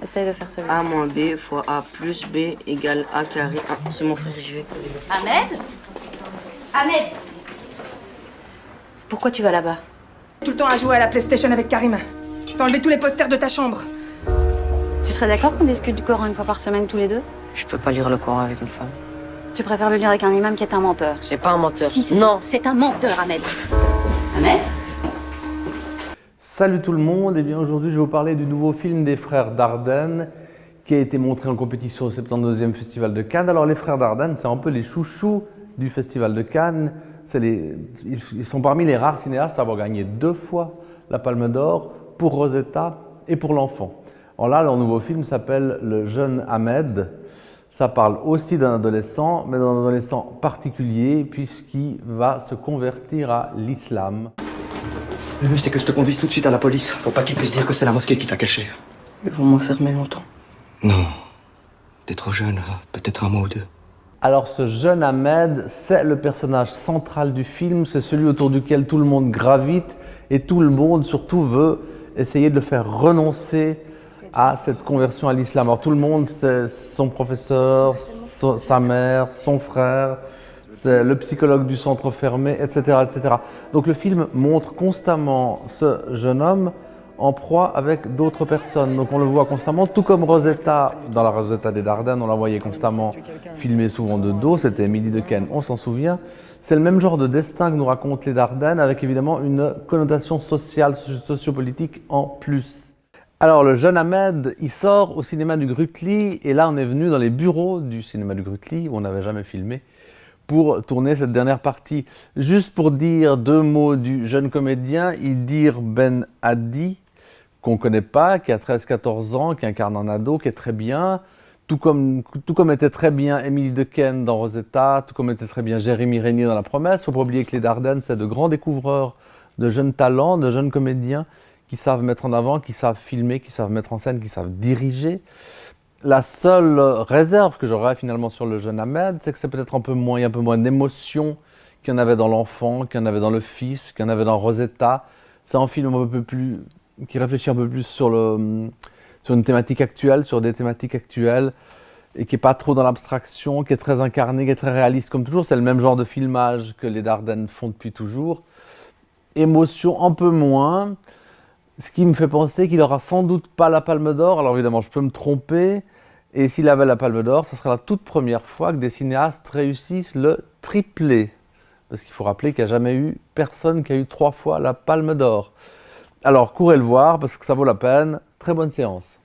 Essaye de faire celui-là. A moins B fois A plus B égale A carré. Ah, c'est mon frère, j'y vais. Ahmed Ahmed Pourquoi tu vas là-bas? Tout le temps à jouer à la PlayStation avec Karim. T'as enlevé tous les posters de ta chambre. Tu serais d'accord qu'on discute du Coran une fois par semaine tous les deux? Je peux pas lire le Coran avec une femme. Tu préfères le lire avec un imam qui est un menteur? C'est pas un menteur. Si, Non. c'est un menteur, Ahmed. Ahmed? Salut tout le monde, et bien aujourd'hui je vais vous parler du nouveau film des frères Dardenne qui a été montré en compétition au 72e Festival de Cannes. Alors les frères Dardenne, c'est un peu les chouchous du Festival de Cannes. Ils sont parmi les rares cinéastes à avoir gagné 2 fois la Palme d'Or pour Rosetta et pour L'Enfant. Alors là, leur nouveau film s'appelle Le jeune Ahmed. Ça parle aussi d'un adolescent, mais d'un adolescent particulier puisqu'il va se convertir à l'islam. Le mieux, c'est que je te conduise tout de suite à la police, pour pas qu'ils puissent dire que c'est la mosquée qui t'a caché. Ils vont m'enfermer longtemps. Non. T'es trop jeune, peut-être un mois ou 2. Alors ce jeune Ahmed, c'est le personnage central du film, c'est celui autour duquel tout le monde gravite et tout le monde surtout veut essayer de le faire renoncer à cette conversion à l'islam. Alors tout le monde, c'est son professeur, sa mère, son frère, c'est le psychologue du centre fermé, etc., etc. Donc le film montre constamment ce jeune homme en proie avec d'autres personnes. Donc on le voit constamment, tout comme Rosetta, dans la Rosetta des Dardennes, on la voyait constamment filmée souvent de dos, c'était Émilie Dequesne, on s'en souvient. C'est le même genre de destin que nous racontent les Dardennes, avec évidemment une connotation sociale, sociopolitique en plus. Alors le jeune Ahmed, il sort au cinéma du Grutli, et là on est venu dans les bureaux du cinéma du Grutli, où on n'avait jamais filmé, pour tourner cette dernière partie. Juste pour dire 2 mots du jeune comédien, Idir Ben Hadi, qu'on ne connaît pas, qui a 13-14 ans, qui incarne un ado, qui est très bien, tout comme était très bien Émilie Dequesne dans Rosetta, tout comme était très bien Jérémy Régnier dans La Promesse. Il ne faut pas oublier que les Dardennes, c'est de grands découvreurs de jeunes talents, de jeunes comédiens qui savent mettre en avant, qui savent filmer, qui savent mettre en scène, qui savent diriger. La seule réserve que j'aurais finalement sur le jeune Ahmed, c'est que c'est peut-être il y a un peu moins d'émotion qu'il y en avait dans L'Enfant, qu'il y en avait dans Le Fils, qu'il y en avait dans Rosetta. C'est un film un peu plus qui réfléchit un peu plus sur une thématique actuelle, sur des thématiques actuelles, et qui n'est pas trop dans l'abstraction, qui est très incarné, qui est très réaliste comme toujours. C'est le même genre de filmage que les Dardennes font depuis toujours. Émotion un peu moins, ce qui me fait penser qu'il n'aura sans doute pas la Palme d'Or. Alors évidemment, je peux me tromper, et s'il avait la Palme d'Or, ce sera la toute première fois que des cinéastes réussissent le triplé. Parce qu'il faut rappeler qu'il n'y a jamais eu personne qui a eu 3 fois la Palme d'Or. Alors, courez le voir parce que ça vaut la peine. Très bonne séance.